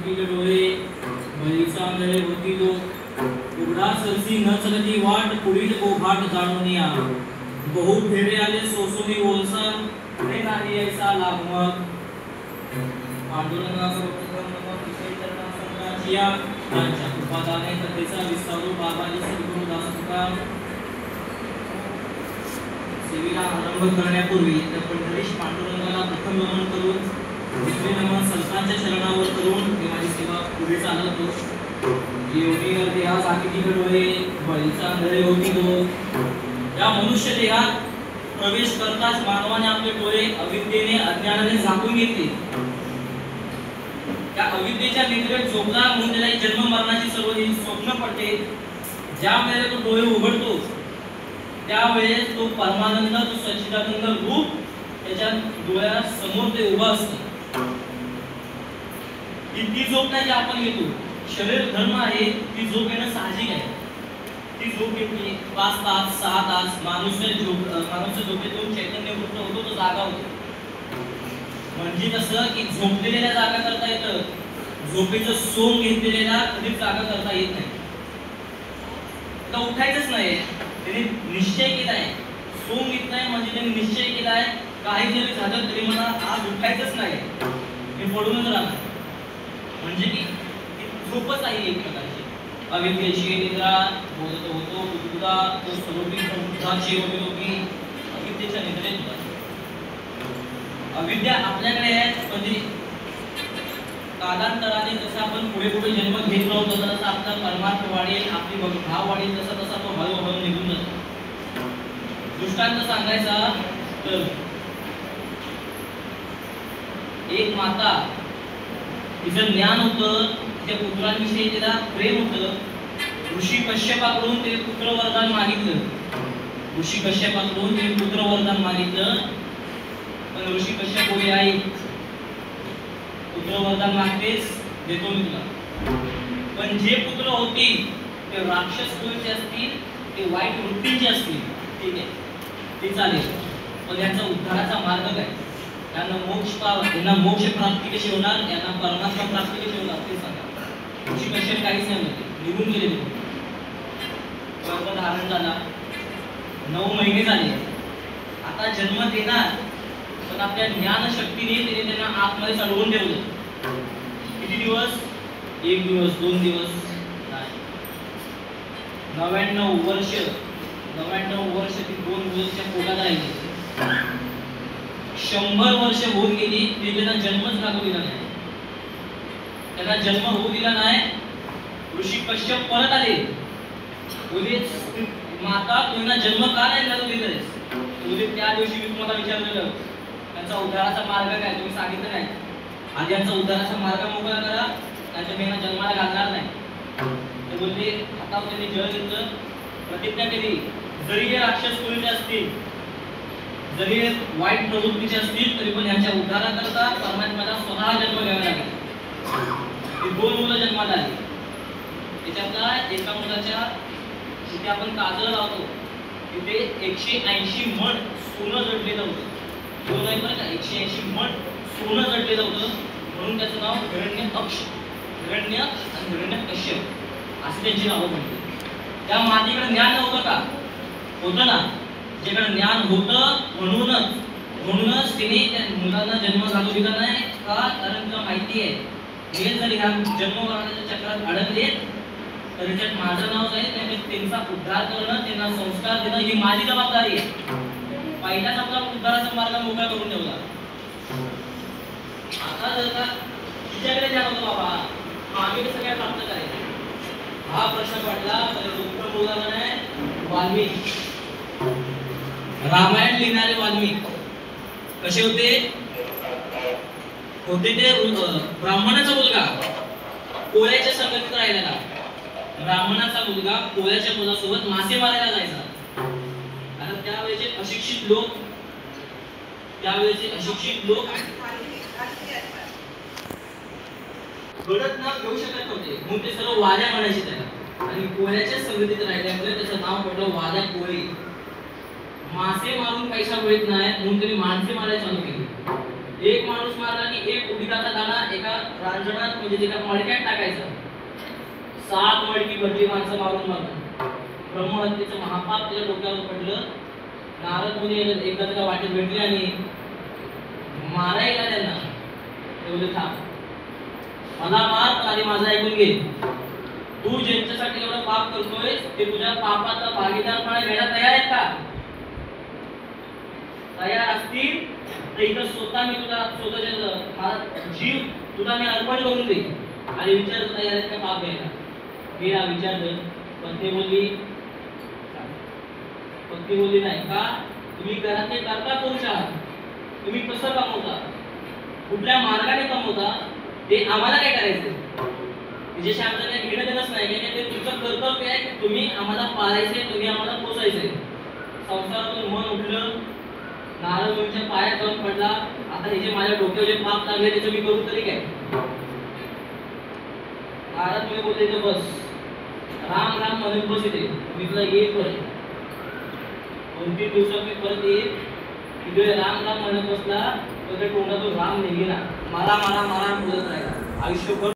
के डोळे बळीचा आंधळे होती लोक उघडा सरसी न चलती वाट पुढील गोभाट जाणून या बहु फेरे आले सोसोनी ओलसर पुढे नाही ऐसा लागमग पांडुरंगाचा या त्यांच्या कृपादाने कथेचा विस्तारू बाबाजी सद्गुरू दासोबा सेवेला आरंभ करण्यापूर्वी त्या पंढरीश पांडुरंगाला प्रथम नमन करून दुसरे नमन संतांच्या चरणावर करून मी माझी सेवा पुढे चालवतो. योगी देहास आकिती डोळे बळीचा आंधळे होती लोक या मनुष्य देहात प्रवेश करताच मानवाने आपले डोळे अविद्येने अज्ञानाने झाकून घेतले. त्या अविद्येच्या निद्रेत झोपला म्हणून त्याला जन्म मरणाची सर्व ही स्वप्न पडते. ज्या वेळेला तो डोळे उघडतो त्यावेळेस तो परमानंद तो सच्चिदानंद रूप त्याच्या डोळ्यासमोर ते उभा असतं. ती झोप नाही जी आपण घेतो शरीर धर्म आहे ती झोप घेणं साहजिक आहे. ती झोप घेतली 5 तास 6 तास माणूस झोपेतून चैतन्यवृत्त होतो तो जागा होतो. म्हणजे कसं की झोपलेल्या जागा करता येतं झोपेचं सोंग घेतलेल्या कधीच जागा करता येत नाही. तर उठायचंच नाही त्याने निश्चय केलाय सोंग घेतलाय म्हणजे त्याने निश्चय केलाय काही जरी झालं तरी मला आज उठायचंच नाही मी पडूनच राहणार. म्हणजे की झोपच आहे एक प्रकारची अविद्येची निद्रा बोलत होतो बुद्धा तो स्वरूपी बुद्धाची होती अविद्येच्या निद्रेत होता. अविद्या आपल्याकडे आहे म्हणजे कालांतराने जसं आपण पुढे पुढे जन्म घेत राहतो तसं आपला परमार्थ वाढेल आपली भाव वाढेल तसा तसा तो हळूहळू निघून जातो. दृष्टांत सांगायचा तर एक माता तिचं ज्ञान होतं तिच्या पुत्रांविषयी तिला प्रेम होतं. ऋषी कश्यपाकडून तिने पुत्र वरदान मागितलं. ऋषी कश्यपाकडून तिने पुत्र वरदान मागितलं पण ऋषी कश्यप बोले आई पुत्र वरदान मागतेस देतो मी तुला पण जे पुत्र होतील ते राक्षस कुळचे असतील ते वाईट वृत्तीचे असतील ठीक आहे ते चालेल पण यांचा उद्धाराचा मार्ग काय यांना मोक्ष प्राप्ती कशी होणार यांना परमात्मा प्राप्ती कशी होणार ते सांगा. ऋषी कश्यप काहीच नाही होते निघून गेले गर्भ धारण झाला 9 महिने झाले आता जन्म देणार पण आपल्या ज्ञान शक्तीने त्याने त्यांना आतमध्ये चढवून ठेवलं. किती दिवस 1 दिवस 2 दिवस 99 वर्ष ती 2 दिवसच्या पोटात राहिली. 100 वर्ष होऊन गेली ते त्यांना जन्मच लागू दिला नाही. त्यांना जन्म होऊ दिला नाही. ऋषी कश्यप परत आले बोले माता तुला जन्म का नाही लागू दिलेस बोले त्या दिवशी मी तुम्हाला विचारलेलं त्यांचा उद्धाराचा मार्ग काय तुम्ही सांगितलं नाही. आज यांचा उद्धाराचा मार्ग मोकळा करा त्यांच्या मेना जन्माला घालणार नाही. ते बोलले आता त्यांनी जळ घेतलं प्रतिज्ञा केली जरी हे राक्षस कुळीचे असतील जरी वाईट प्रवृत्तीचे असतील तरी पण यांच्या उद्धाराकरता परमात्म्याला स्वतः जन्म घ्यावा लागेल. ही 2 मुलं जन्माला आली. त्याच्यातला एका मुलाच्या जिथे आपण काजळ लावतो तिथे 180 मण सोनं जडलेलं होतं. दोन नाही बरं का 180 मण सोनं जडलेलं होतं म्हणून त्याचं नाव हिरण्य आणि हिरण्यकश्यप असे त्यांची नावं पडली. त्या मातीकडे ज्ञान नव्हतं का होतं ना ज्याकडे ज्ञान होतं म्हणूनच तिने त्या मुलांना जन्म घालू दिला नाही का कारण तुला माहिती आहे हे जर ह्या जन्ममरणाच्या चक्रात अडकले तर त्याच्यात माझं नाव जाईल त्यामुळे त्यांचा उद्धार करणं त्यांना संस्कार देणं ही माझी जबाबदारी आहे. पहिलाच आपला उद्धाराचा मार्ग मोकळा करून ठेवला. आता जर का तिच्याकडे ज्ञान होतं बाबा आम्ही कसं काय प्राप्त करायचं हा प्रश्न पडला तर उत्तर बोलायला नाही. वाल्मिक रामायण लिहिणारे वाल्मिक कसे होते ते ब्राह्मणाचा मुलगा कोळ्याच्या संगतीत राहिलेला. ब्राह्मणाचा मुलगा कोळ्याच्या मुलासोबत मासे मारायला जायचा. आता त्यावेळेचे अशिक्षित लोक घडत ना घेऊ शकत नव्हते म्हणून ते सर्व वाद्या म्हणायचे त्याला आणि कोळ्याच्या संगतीत राहिल्यामुळे त्याचं नाव पडलं वाद्या कोळी. मासे मारून पैसा मिळत नाही म्हणून त्यांनी माणसे मारायला चालू केली. एक माणूस मारला की एक उडीदाचा दाणा एका रांजणात म्हणजे जे का मडक्यात टाकायचं. 7 मडकी भरली माणसं मारून मारून. ब्रह्महत्येचं महापाप त्याच्या डोक्यावर पडलं. नारद मुनी एकदा त्याला वाटेत भेटले आणि मारायला त्यांना ते बोलले थांब, मला मार पण आधी माझं ऐकून घे. तू ज्यांच्यासाठी एवढं पाप करतोय ते तुझ्या पापाचा भागीदारपणा घ्यायला तयार आहेत का? तयार असतील तर इथं स्वतः मी तुला स्वतःचे माझा जीव तुला मी अर्पण करून दे. आणि विचार तयार आहेत का पाप घ्यायला? हे विचारलं. पण ते बोलली नाही का तुम्ही घरातले करता पुरुष आहात, तुम्ही कसं कमवता, कुठल्या मार्गाने कमवता ते आम्हाला काय करायचं? त्याच्याशी आमचं काही घेणं देणंच नाही. ते तुमचं कर्तव्य आहे की तुम्ही आम्हाला पाळायचे, तुम्ही आम्हाला पोसायचे. संसारातून मन उठलं. नारद मुनीच्या पायात जाऊन पडला. आता हे जे माझ्या डोक्यावर जे पाप लागले त्याचं मी करू तरी काय? नारद मुनी बोलले ते बस, राम राम म्हणून बस इथे, मी तुला एक वर 2-3 दिवसात मी परत येईल. तिकडे राम राम म्हणत बसला, त्याच्या तोंडातून राम निघेना. मला मला मला बोलत राहिला आयुष्यभर.